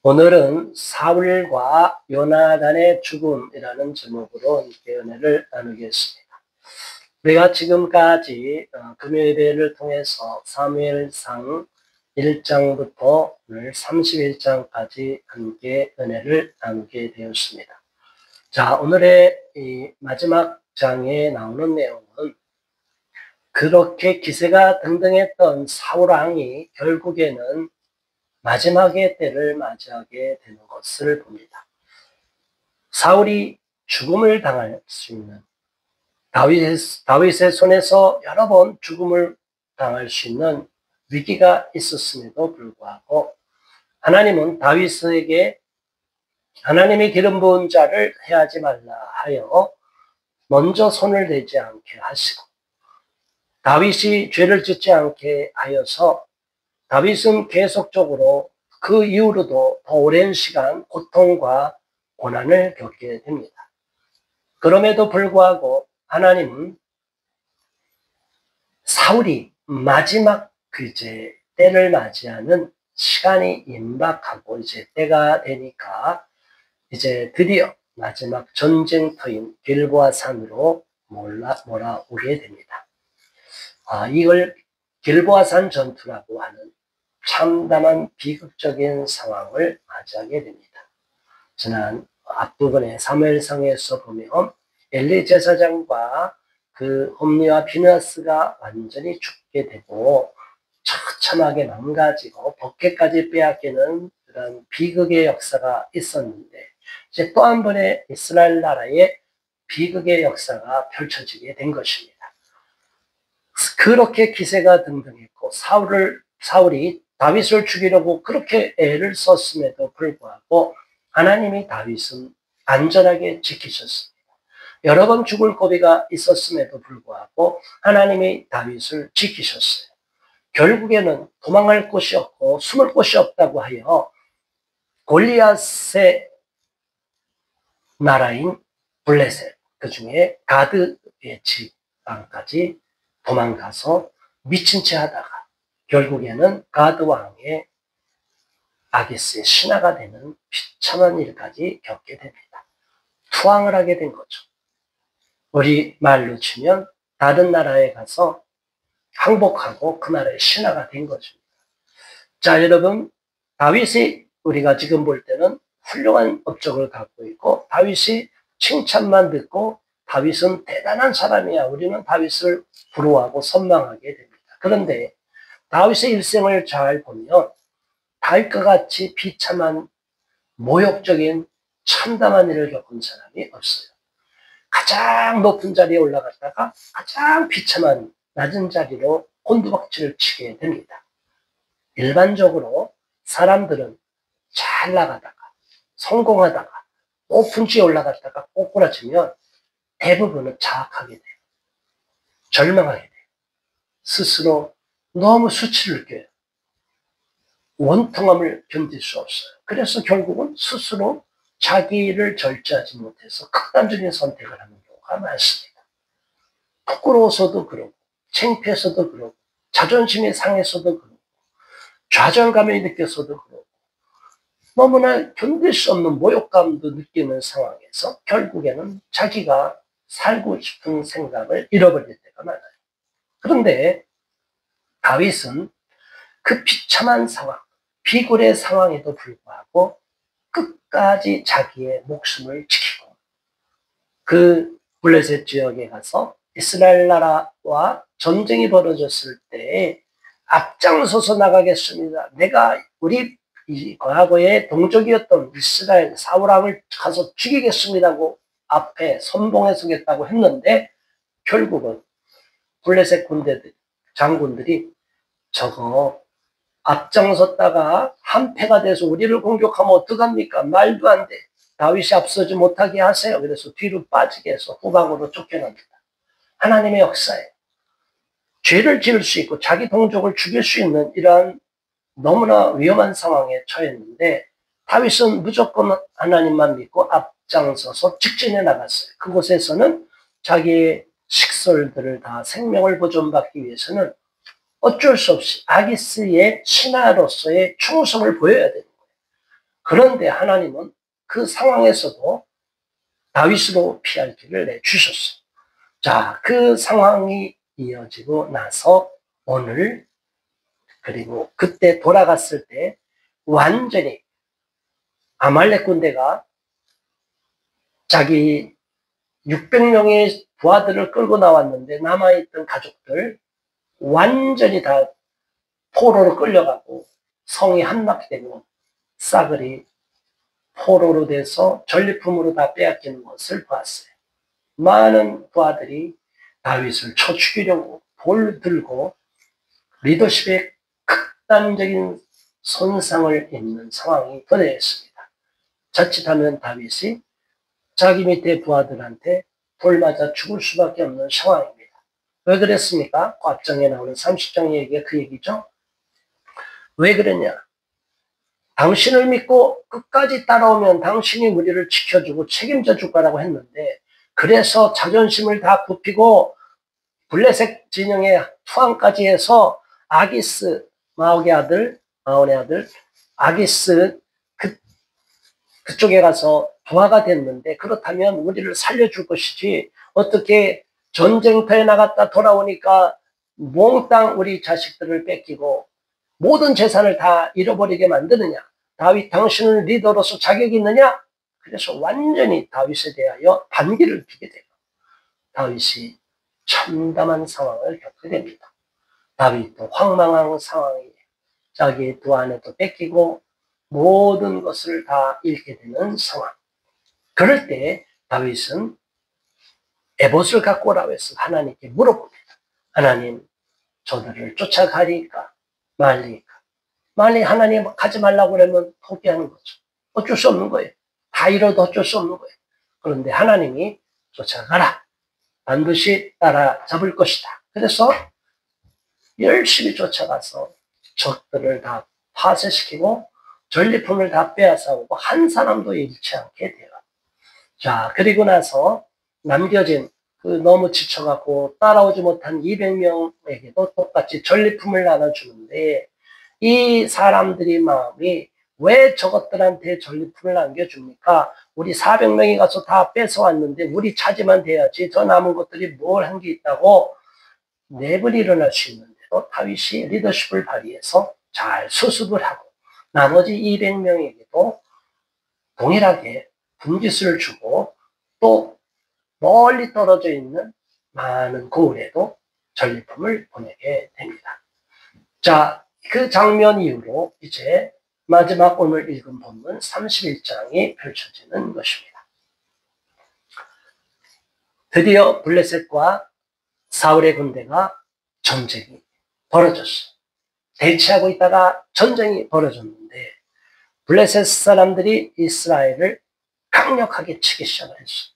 오늘은 사울과 요나단의 죽음이라는 제목으로 함께 은혜를 나누겠습니다. 우리가 지금까지 금요예배를 통해서 사무엘상 1장부터 오늘 31장까지 함께 은혜를 나누게 되었습니다. 자, 오늘의 이 마지막 장에 나오는 내용은 그렇게 기세가 등등했던 사울왕이 결국에는 마지막의 때를 맞이하게 되는 것을 봅니다. 사울이 죽음을 당할 수 있는, 다윗의 손에서 여러 번 죽음을 당할 수 있는 위기가 있었음에도 불구하고 하나님은 다윗에게 하나님이 기름 부은 자를 해하지 말라 하여 먼저 손을 대지 않게 하시고, 다윗이 죄를 짓지 않게 하여서 다윗은 계속적으로 그 이후로도 더 오랜 시간 고통과 고난을 겪게 됩니다. 그럼에도 불구하고 하나님은 사울이 마지막 이제 때를 맞이하는 시간이 임박하고 이제 때가 되니까 이제 드디어 마지막 전쟁터인 길보아 산으로 몰아오게 됩니다. 이걸 길보아 산 전투라고 하는 참담한 비극적인 상황을 맞이하게 됩니다. 지난 앞부분에 사무엘상에서 보면 엘리 제사장과 그 홈리와 비느하스가 완전히 죽게 되고 처참하게 망가지고 법궤까지 빼앗기는 그런 비극의 역사가 있었는데, 이제 또 한 번의 이스라엘 나라의 비극의 역사가 펼쳐지게 된 것입니다. 그렇게 기세가 등등했고 사울이 다윗을 죽이려고 그렇게 애를 썼음에도 불구하고 하나님이 다윗은 안전하게 지키셨습니다. 여러 번 죽을 고비가 있었음에도 불구하고 하나님이 다윗을 지키셨어요. 결국에는 도망갈 곳이 없고 숨을 곳이 없다고 하여 골리앗의 나라인 블레셋, 그 중에 가드의 지방까지 도망가서 미친 채 하다가 결국에는 가드 왕의 아기스의 신하가 되는 비참한 일까지 겪게 됩니다. 투항을 하게 된 거죠. 우리 말로 치면 다른 나라에 가서 항복하고 그 나라의 신하가 된 것입니다. 자, 여러분, 다윗이 우리가 지금 볼 때는 훌륭한 업적을 갖고 있고 다윗이 칭찬만 듣고 다윗은 대단한 사람이야, 우리는 다윗을 부러워하고 선망하게 됩니다. 그런데 다윗의 일생을 잘 보면 다윗과 같이 비참한 모욕적인 참담한 일을 겪은 사람이 없어요. 가장 높은 자리에 올라갔다가 가장 비참한 낮은 자리로 곤두박질을 치게 됩니다. 일반적으로 사람들은 잘 나가다가 성공하다가 높은 지에 올라갔다가 꼬꾸라지면 대부분은 자학하게 돼요. 절망하게 돼요. 스스로 너무 수치를 느껴요. 원통함을 견딜 수 없어요. 그래서 결국은 스스로 자기를 절제하지 못해서 극단적인 선택을 하는 경우가 많습니다. 부끄러워서도 그러고 창피해서도 그러고 자존심이 상해서도 그러고 좌절감이 느껴서도 그러고 너무나 견딜 수 없는 모욕감도 느끼는 상황에서 결국에는 자기가 살고 싶은 생각을 잃어버릴 때가 많아요. 그런데 다윗은 그 비참한 상황, 비굴의 상황에도 불구하고 끝까지 자기의 목숨을 지키고 그 블레셋 지역에 가서 이스라엘 나라와 전쟁이 벌어졌을 때 앞장서서 나가겠습니다. 내가 우리 과거의 동족이었던 이스라엘 사울왕을 가서 죽이겠습니다고 앞에 선봉에 서겠다고 했는데 결국은 블레셋 장군들이 저거 앞장섰다가 한패가 돼서 우리를 공격하면 어떡합니까? 말도 안 돼. 다윗이 앞서지 못하게 하세요. 그래서 뒤로 빠지게 해서 후방으로 쫓겨납니다. 하나님의 역사에 죄를 지을 수 있고 자기 동족을 죽일 수 있는 이러한 너무나 위험한 상황에 처했는데 다윗은 무조건 하나님만 믿고 앞장서서 직진해 나갔어요. 그곳에서는 자기의 식솔들을 다 생명을 보존받기 위해서는 어쩔 수 없이 아기스의 신하로서의 충성을 보여야 되는 거예요. 그런데 하나님은 그 상황에서도 다윗으로 피할 길을 내주셨어요. 자, 그 상황이 이어지고 나서 오늘, 그리고 그때 돌아갔을 때 완전히 아말렉 군대가 자기 600명의 부하들을 끌고 나왔는데 남아있던 가족들 완전히 다 포로로 끌려가고 성이 함락되고 싸그리 포로로 돼서 전리품으로 다 빼앗기는 것을 봤어요. 많은 부하들이 다윗을 쳐 죽이려고 돌 들고 리더십에 극단적인 손상을 입는 상황이 도래했습니다. 자칫하면 다윗이 자기 밑에 부하들한테 돌 맞아 죽을 수밖에 없는 상황입니다. 왜 그랬습니까? 곽정에 나오는 30장 얘기가 그 얘기죠. 왜 그랬냐? 당신을 믿고 끝까지 따라오면 당신이 우리를 지켜주고 책임져 줄 거라고 했는데, 그래서 자존심을 다 굽히고 블레셋 진영의 투항까지 해서 아기스, 마온의 아들 아기스 그쪽에 가서 부하가 됐는데, 그렇다면 우리를 살려줄 것이지 어떻게 전쟁터에 나갔다 돌아오니까 몽땅 우리 자식들을 뺏기고 모든 재산을 다 잃어버리게 만드느냐? 다윗, 당신은 리더로서 자격이 있느냐? 그래서 완전히 다윗에 대하여 반기를 피게 돼요. 다윗이 참담한 상황을 겪게 됩니다. 다윗도 황망한 상황이 자기의 두 아내도 뺏기고 모든 것을 다 잃게 되는 상황. 그럴 때 다윗은 에봇을 갖고 오라고 해서 하나님께 물어봅니다. 하나님, 저들을 쫓아가리까 말리까? 만약 하나님 가지 말라고 그러면 포기하는 거죠. 어쩔 수 없는 거예요. 다 잃어도 어쩔 수 없는 거예요. 그런데 하나님이 쫓아가라. 반드시 따라잡을 것이다. 그래서 열심히 쫓아가서 적들을 다 파쇄시키고 전리품을 다 빼앗아오고 한 사람도 잃지 않게 돼요. 자, 그리고 나서 남겨진 너무 지쳐갖고 따라오지 못한 200명에게도 똑같이 전리품을 나눠주는데, 이 사람들이 마음이 왜 저것들한테 전리품을 남겨줍니까? 우리 400명이 가서 다 뺏어왔는데 우리 차지만 돼야지 저 남은 것들이 뭘 한 게 있다고 내분이 일어날 수 있는데도 다윗이 리더십을 발휘해서 잘 수습을 하고 나머지 200명에게도 동일하게 분깃을 주고 또 멀리 떨어져 있는 많은 고을에도 전리품을 보내게 됩니다. 자, 그 장면 이후로 이제 마지막 오늘 읽은 본문 31장이 펼쳐지는 것입니다. 드디어 블레셋과 사울의 군대가 전쟁이 벌어졌어요. 대치하고 있다가 전쟁이 벌어졌는데 블레셋 사람들이 이스라엘을 강력하게 치기 시작을 했어요.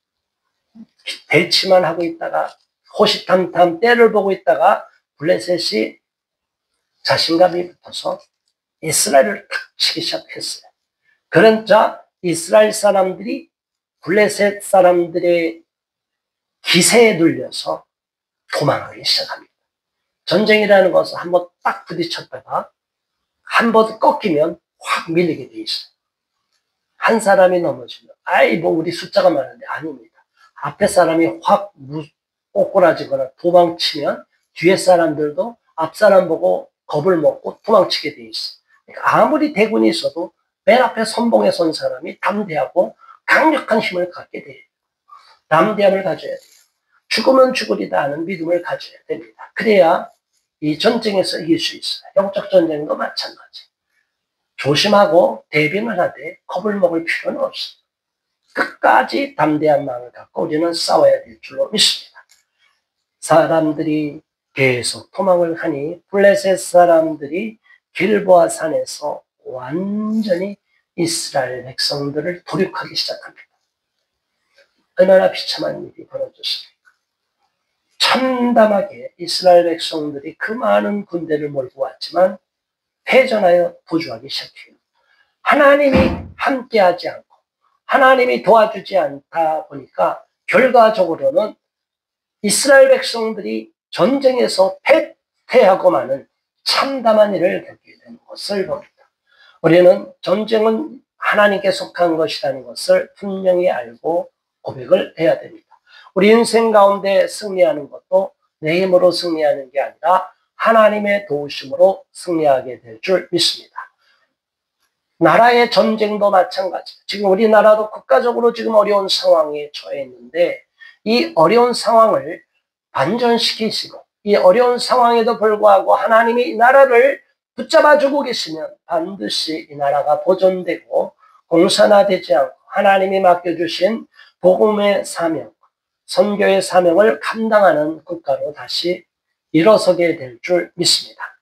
대치만 하고 있다가 호시탐탐 때를 보고 있다가 블레셋이 자신감이 붙어서 이스라엘을 탁 치기 시작했어요. 그러자 이스라엘 사람들이 블레셋 사람들의 기세에 눌려서 도망하기 시작합니다. 전쟁이라는 것은 한번 딱 부딪혔다가 한번 꺾이면 확 밀리게 돼 있어요. 한 사람이 넘어지면 뭐 우리 숫자가 많은데 아닙니다. 앞에 사람이 확 꼬꾸라지거나 도망치면 뒤에 사람들도 앞 사람 보고 겁을 먹고 도망치게 돼 있어요. 그러니까 아무리 대군이 있어도 맨 앞에 선봉에 선 사람이 담대하고 강력한 힘을 갖게 돼요. 담대함을 가져야 돼요. 죽으면 죽으리다 하는 믿음을 가져야 됩니다. 그래야 이 전쟁에서 이길 수 있어요. 영적 전쟁도 마찬가지. 조심하고 대비는 하되 겁을 먹을 필요는 없어요. 끝까지 담대한 마음을 갖고 우리는 싸워야 될 줄로 믿습니다. 사람들이 계속 도망을 하니 블레셋 사람들이 길보아 산에서 완전히 이스라엘 백성들을 도륙하기 시작합니다. 얼마나 비참한 일이 벌어졌습니까? 참담하게 이스라엘 백성들이 그 많은 군대를 몰고 왔지만 패전하여 도주하기 시작해요. 하나님이 함께하지 않고 하나님이 도와주지 않다 보니까 결과적으로는 이스라엘 백성들이 전쟁에서 패퇴하고 마는 참담한 일을 겪게 되는 것을 봅니다. 우리는 전쟁은 하나님께 속한 것이라는 것을 분명히 알고 고백을 해야 됩니다. 우리 인생 가운데 승리하는 것도 내 힘으로 승리하는 게 아니라 하나님의 도우심으로 승리하게 될 줄 믿습니다. 나라의 전쟁도 마찬가지. 지금 우리나라도 국가적으로 지금 어려운 상황에 처해 있는데 이 어려운 상황을 반전시키시고 이 어려운 상황에도 불구하고 하나님이 이 나라를 붙잡아주고 계시면 반드시 이 나라가 보존되고 공산화되지 않고 하나님이 맡겨주신 복음의 사명, 선교의 사명을 감당하는 국가로 다시 일어서게 될 줄 믿습니다.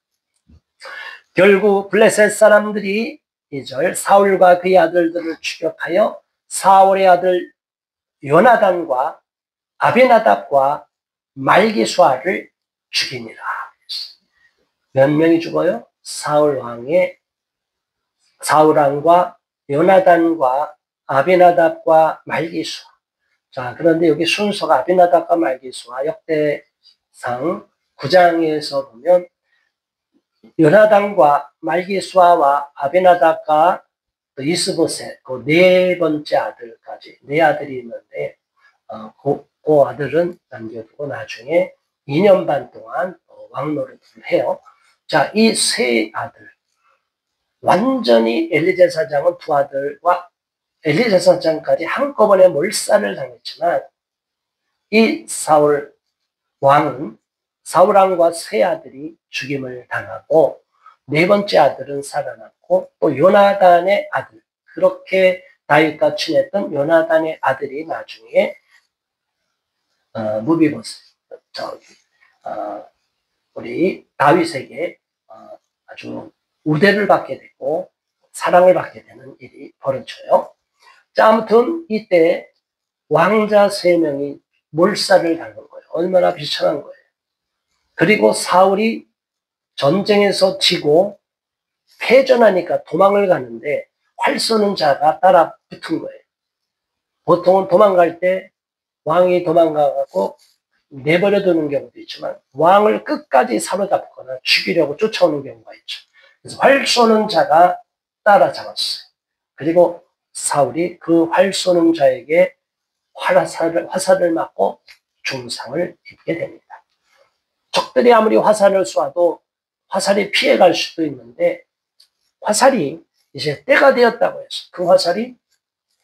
결국 블레셋 사람들이 2절 사울과 그의 아들들을 추격하여 사울의 아들 요나단과 아비나답과 말기수아를 죽이니라. 몇 명이 죽어요? 사울 왕과 요나단과 아비나답과 말기수아. 자, 그런데 여기 순서가 아비나답과 말기수아 역대상 9장에서 보면 요나단과 말기수아와 아비나답과 이스보셋 그 네 번째 아들까지 네 아들이 있는데 그 아들은 남겨두고 나중에 2년 반 동안 왕노릇을 해요. 자, 이 세 아들 완전히 엘리제사장은 두 아들과 엘리제사장까지 한꺼번에 몰살을 당했지만 이 사울 왕과 세 아들이 죽임을 당하고 네 번째 아들은 살아났고 또 요나단의 아들 그렇게 다윗과 친했던 요나단의 아들이 나중에 무비보셋 우리 다윗에게 아주 우대를 받게 되고 사랑을 받게 되는 일이 벌어져요. 자, 아무튼 이때 왕자 3명이 몰살을 당한 거예요. 얼마나 비참한 거예요. 그리고 사울이 전쟁에서 지고 패전하니까 도망을 가는데 활 쏘는 자가 따라 붙은 거예요. 보통은 도망갈 때 왕이 도망가고 내버려 두는 경우도 있지만 왕을 끝까지 사로잡거나 죽이려고 쫓아오는 경우가 있죠. 그래서 활 쏘는 자가 따라잡았어요. 그리고 사울이 그 활 쏘는 자에게 화살을 맞고 중상을 입게 됩니다. 적들이 아무리 화살을 쏴도 화살이 피해갈 수도 있는데 화살이 이제 때가 되었다고 해서 그 화살이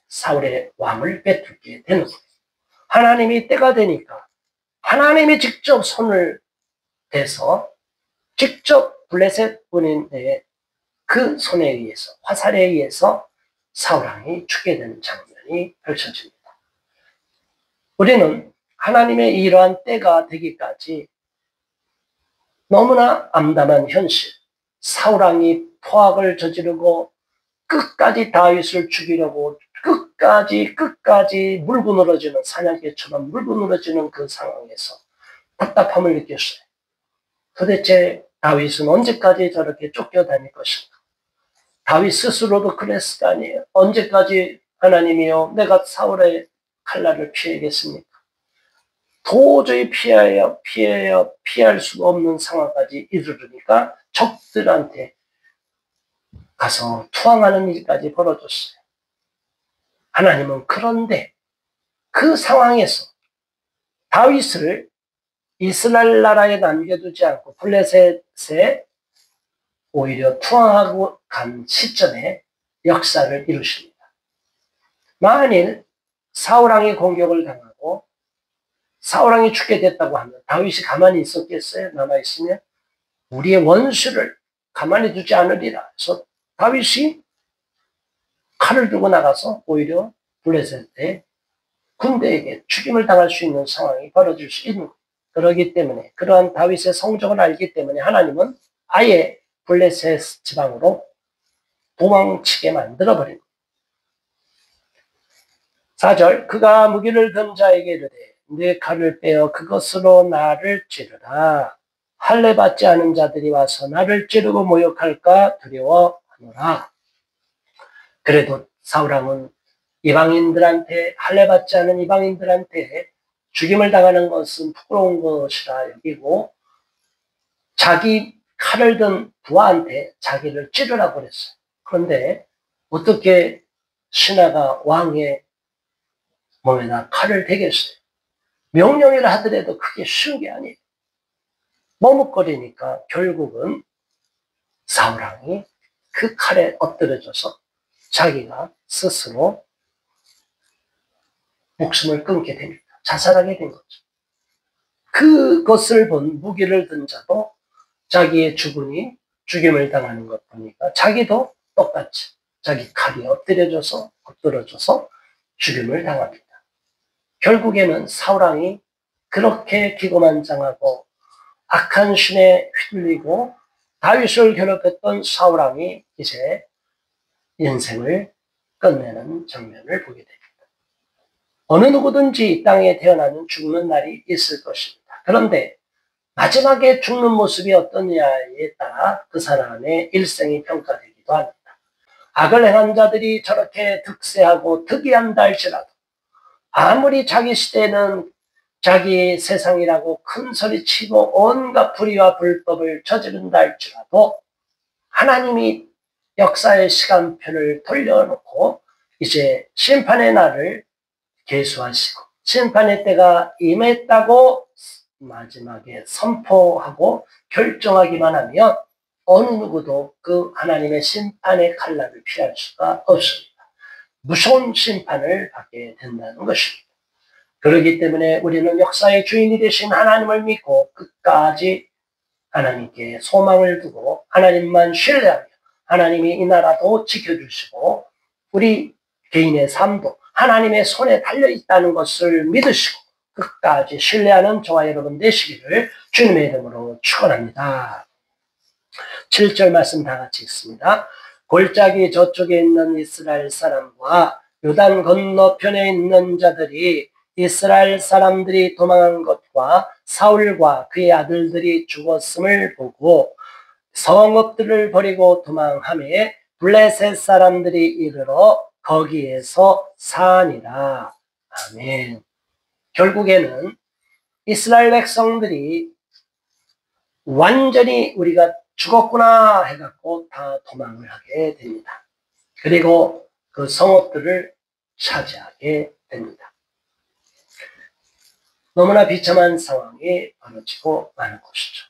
사울의 왕을 빼앗게 되는 거예요. 하나님이 때가 되니까 하나님이 직접 손을 대서 직접 블레셋 군인의 그 손에 의해서 화살에 의해서 사울왕이 죽게 되는 장면이 펼쳐집니다. 우리는 하나님의 이러한 때가 되기까지 너무나 암담한 현실, 사울왕이 포악을 저지르고 끝까지 다윗을 죽이려고 끝까지 물고 늘어지는 사냥개처럼 물고 늘어지는 그 상황에서 답답함을 느꼈어요. 도대체 다윗은 언제까지 저렇게 쫓겨다닐 것인가? 다윗 스스로도 그랬을 거 아니에요. 언제까지 하나님이요 내가 사울의 칼날을 피해야겠습니까? 도저히 피할 수가 없는 상황까지 이르르니까 적들한테 가서 투항하는 일까지 벌어졌어요. 하나님은 그런데 그 상황에서 다윗을 이스라엘 나라에 남겨두지 않고 블레셋에 오히려 투항하고 간 시점에 역사를 이루십니다. 만일 사울왕이 공격을 당하고 사울왕이 죽게 됐다고 하면 다윗이 가만히 있었겠어요? 남아있으면? 우리의 원수를 가만히 두지 않으리라. 그래서 다윗이 칼을 들고 나가서 오히려 블레셋의 군대에게 죽임을 당할 수 있는 상황이 벌어질 수 있는 거예요. 그렇기 때문에 그러한 다윗의 성적을 알기 때문에 하나님은 아예 블레셋 지방으로 도망치게 만들어버린 거예요. 4절 그가 무기를 든 자에게 이르되 네 칼을 빼어 그것으로 나를 찌르라. 할례 받지 않은 자들이 와서 나를 찌르고 모욕할까 두려워하노라. 그래도 사울왕은 이방인들한테 할례 받지 않은 이방인들한테 죽임을 당하는 것은 부끄러운 것이라 여기고 자기 칼을 든 부하한테 자기를 찌르라고 그랬어요. 그런데 어떻게 신하가 왕의 몸에다 칼을 대겠어요. 명령이라 하더라도 그게 쉬운 게 아니에요. 머뭇거리니까 결국은 사울왕이 그 칼에 엎드려져서 자기가 스스로 목숨을 끊게 됩니다. 자살하게 된 거죠. 그것을 본 무기를 든 자도 자기의 죽임을 당하는 것 보니까 자기도 똑같이 자기 칼이 엎드려져서 죽임을 당합니다. 결국에는 사울왕이 그렇게 기고만장하고 악한 신에 휘둘리고 다윗을 괴롭혔던 사울왕이 이제 인생을 끝내는 장면을 보게 됩니다. 어느 누구든지 이 땅에 태어나면 죽는 날이 있을 것입니다. 그런데 마지막에 죽는 모습이 어떠냐에 따라 그 사람의 일생이 평가되기도 합니다. 악을 행한 자들이 저렇게 득세하고 득이한다 할지라도 아무리 자기 시대는 자기 세상이라고 큰 소리치고 온갖 불의와 불법을 저지른다 할지라도 하나님이 역사의 시간표를 돌려놓고 이제 심판의 날을 계수하시고 심판의 때가 임했다고 마지막에 선포하고 결정하기만 하면 어느 누구도 그 하나님의 심판의 칼날을 피할 수가 없습니다. 무서운 심판을 받게 된다는 것입니다. 그렇기 때문에 우리는 역사의 주인이 되신 하나님을 믿고 끝까지 하나님께 소망을 두고 하나님만 신뢰하며 하나님이 이 나라도 지켜주시고 우리 개인의 삶도 하나님의 손에 달려있다는 것을 믿으시고 끝까지 신뢰하는 저와 여러분 되시기를 주님의 이름으로 축원합니다. 7절 말씀 다 같이 읽습니다. 골짜기 저쪽에 있는 이스라엘 사람과 요단 건너편에 있는 자들이 이스라엘 사람들이 도망한 것과 사울과 그의 아들들이 죽었음을 보고 성읍들을 버리고 도망하매 블레셋 사람들이 이르러 거기에서 사니라. 아멘. 결국에는 이스라엘 백성들이 완전히 우리가 죽었구나 해갖고 다 도망을 하게 됩니다. 그리고 그 성읍들을 차지하게 됩니다. 너무나 비참한 상황이 벌어지고 마는 것이죠.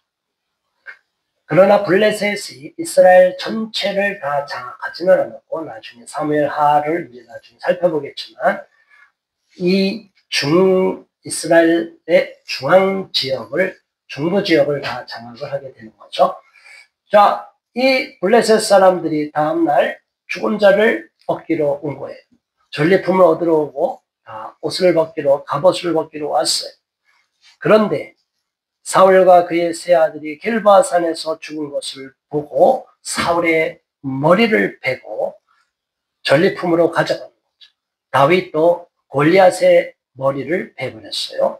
그러나 블레셋이 이스라엘 전체를 다 장악하지는 않았고 나중에 사무엘하를 이제 나중에 살펴보겠지만 이 이스라엘의 중부 지역을 다 장악을 하게 되는 거죠. 자, 이 블레셋 사람들이 다음날 죽은 자를 얻기로 온 거예요. 전리품을 얻으러 오고 옷을 벗기로 갑옷을 벗기로 왔어요. 그런데 사울과 그의 세 아들이 길바산에서 죽은 것을 보고 사울의 머리를 베고 전리품으로 가져간 거죠. 다윗도 골리앗의 머리를 베버렸어요.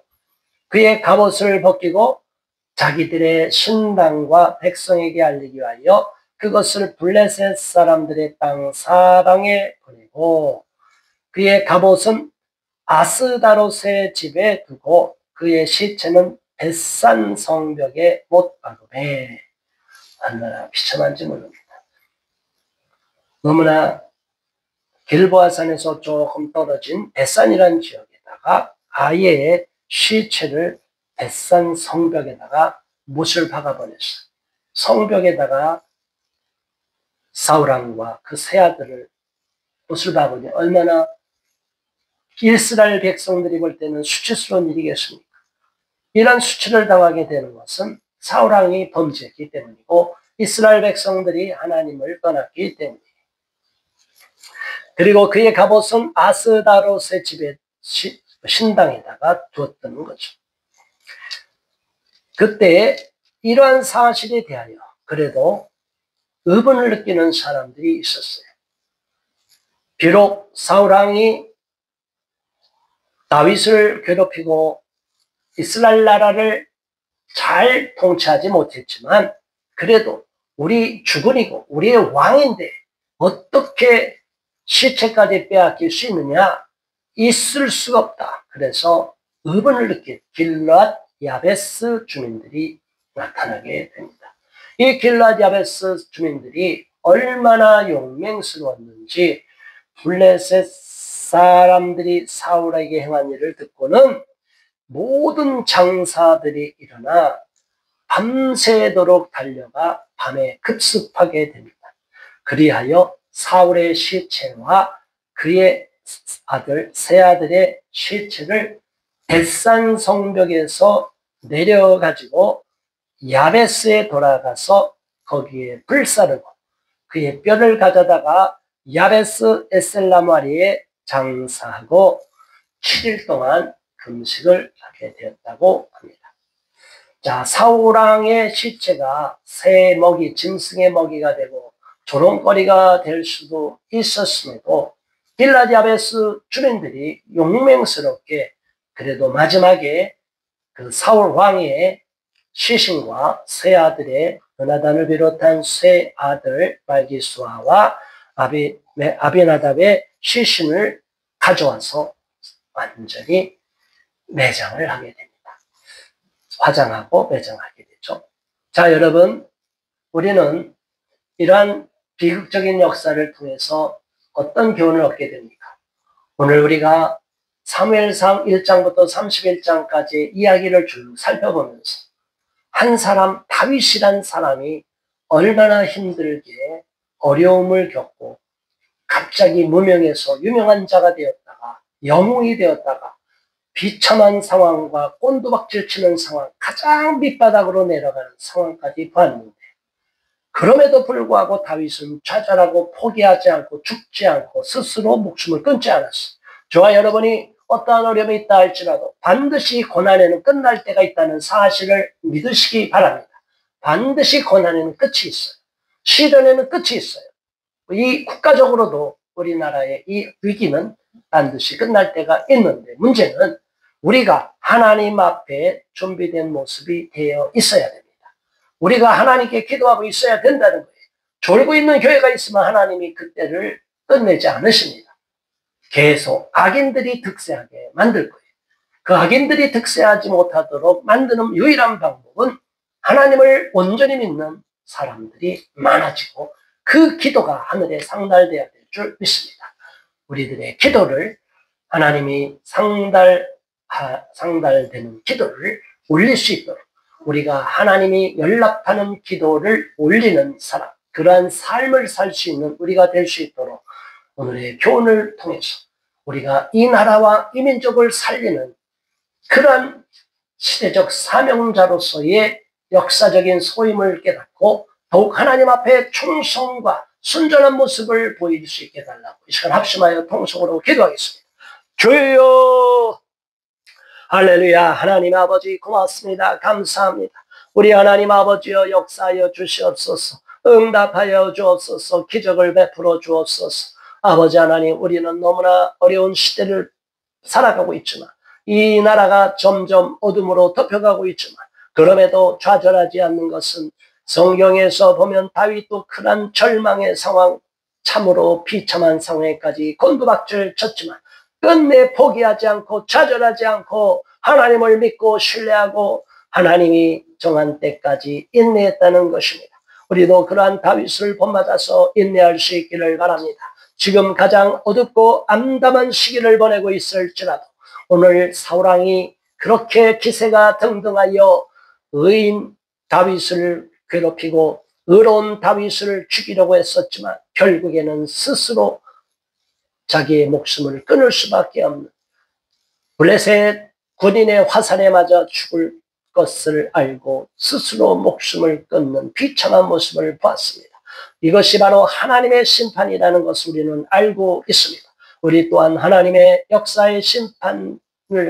그의 갑옷을 벗기고 자기들의 신당과 백성에게 알리기 위하여 그것을 블레셋 사람들의 땅 사방에 보내고 그의 갑옷은 아스다롯의 집에 두고 그의 시체는 벳산 성벽에 못 박음에. 얼마나 비참한지 모릅니다. 너무나 길보아산에서 조금 떨어진 벳산이라는 지역에다가 아예 시체를 벳산 성벽에다가 못을 박아버렸어요. 성벽에다가 사울왕과 그 세 아들을 못을 박으니 얼마나 이스라엘 백성들이 볼 때는 수치스러운 일이겠습니까? 이런 수치를 당하게 되는 것은 사울왕이 범죄했기 때문이고 이스라엘 백성들이 하나님을 떠났기 때문이에요. 그리고 그의 갑옷은 아스다롯의 집에 신당에다가 두었던 거죠. 그때 이러한 사실에 대하여 그래도 의분을 느끼는 사람들이 있었어요. 비록 사울왕이 다윗을 괴롭히고 이스라엘 나라를 잘 통치하지 못했지만 그래도 우리 주군이고 우리의 왕인데 어떻게 시체까지 빼앗길 수 있느냐? 있을 수가 없다. 그래서 의분을 느낀 길르앗 야베스 주민들이 나타나게 됩니다. 이 길르앗 야베스 주민들이 얼마나 용맹스러웠는지 블레셋 사람들이 사울에게 행한 일을 듣고는 모든 장사들이 일어나 밤새도록 달려가 밤에 급습하게 됩니다. 그리하여 사울의 시체와 그의 세 아들의 시체를 벳산 성벽에서 내려가지고 야베스에 돌아가서 거기에 불사르고 그의 뼈를 가져다가 야베스 에셀라마리에 장사하고 7일 동안 금식을 하게 되었다고 합니다. 자, 사울왕의 시체가 새 먹이, 짐승의 먹이가 되고 조롱거리가 될 수도 있었음에도 길라디 야베스 주민들이 용맹스럽게 그래도 마지막에 그 사울 왕의 시신과 세 아들의 요나단을 비롯한 세 아들 말기수아와 아비나답의 시신을 가져와서 완전히 매장을 하게 됩니다. 화장하고 매장하게 되죠. 자, 여러분, 우리는 이러한 비극적인 역사를 통해서 어떤 교훈을 얻게 됩니까? 오늘 우리가 사무엘상 1장부터 31장까지 이야기를 쭉 살펴보면서 한 사람, 다윗이란 사람이 얼마나 힘들게 어려움을 겪고 갑자기 무명에서 유명한 자가 되었다가 영웅이 되었다가 비참한 상황과 꼰두박질 치는 상황, 가장 밑바닥으로 내려가는 상황까지 보았는데 그럼에도 불구하고 다윗은 좌절하고 포기하지 않고 죽지 않고 스스로 목숨을 끊지 않았어요. 저와 여러분이 어떠한 어려움이 있다 할지라도 반드시 고난에는 끝날 때가 있다는 사실을 믿으시기 바랍니다. 반드시 고난에는 끝이 있어요. 시련에는 끝이 있어요. 이 국가적으로도 우리나라의 이 위기는 반드시 끝날 때가 있는데 문제는 우리가 하나님 앞에 준비된 모습이 되어 있어야 됩니다. 우리가 하나님께 기도하고 있어야 된다는 거예요. 졸고 있는 교회가 있으면 하나님이 그때를 끝내지 않으십니다. 계속 악인들이 득세하게 만들 거예요. 그 악인들이 득세하지 못하도록 만드는 유일한 방법은 하나님을 온전히 믿는 사람들이 많아지고 그 기도가 하늘에 상달되어야 될 줄 믿습니다. 우리들의 기도를 하나님이 상달되는 기도를 올릴 수 있도록 우리가 하나님이 연락하는 기도를 올리는 사람, 그러한 삶을 살 수 있는 우리가 될 수 있도록 오늘의 교훈을 통해서 우리가 이 나라와 이 민족을 살리는 그러한 시대적 사명자로서의 역사적인 소임을 깨닫고 더욱 하나님 앞에 충성과 순전한 모습을 보일 수 있게 해달라고 이 시간 합심하여 통성으로 기도하겠습니다. 주여, 할렐루야. 하나님 아버지 고맙습니다. 감사합니다. 우리 하나님 아버지여 역사하여 주시옵소서. 응답하여 주옵소서. 기적을 베풀어 주옵소서. 아버지 하나님, 우리는 너무나 어려운 시대를 살아가고 있지만 이 나라가 점점 어둠으로 덮여가고 있지만 그럼에도 좌절하지 않는 것은 성경에서 보면 다윗도 큰한 절망의 상황, 참으로 비참한 상황에까지 곤두박질 쳤지만 끝내 포기하지 않고 좌절하지 않고 하나님을 믿고 신뢰하고 하나님이 정한 때까지 인내했다는 것입니다. 우리도 그러한 다윗을 본받아서 인내할 수 있기를 바랍니다. 지금 가장 어둡고 암담한 시기를 보내고 있을지라도 오늘 사울왕이 그렇게 기세가 등등하여 의인 다윗을 괴롭히고 의로운 다윗을 죽이려고 했었지만 결국에는 스스로 자기의 목숨을 끊을 수밖에 없는 블레셋 군인의 화살에 맞아 죽을 것을 알고 스스로 목숨을 끊는 비참한 모습을 보았습니다. 이것이 바로 하나님의 심판이라는 것을 우리는 알고 있습니다. 우리 또한 하나님의 역사의 심판을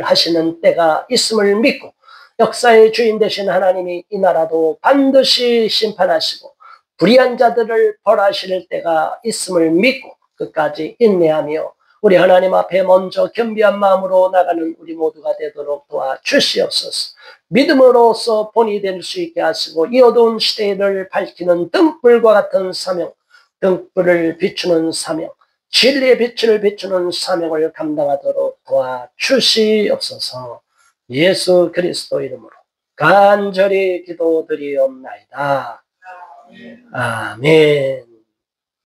하시는 때가 있음을 믿고 역사의 주인 되신 하나님이 이 나라도 반드시 심판하시고 불의한 자들을 벌하실 때가 있음을 믿고 끝까지 인내하며 우리 하나님 앞에 먼저 겸비한 마음으로 나가는 우리 모두가 되도록 도와주시옵소서. 믿음으로써 본이 될 수 있게 하시고 이 어두운 시대를 밝히는 등불과 같은 사명, 등불을 비추는 사명, 진리의 빛을 비추는 사명을 감당하도록 도와주시옵소서. 예수 그리스도 이름으로 간절히 기도드리옵나이다. 아멘.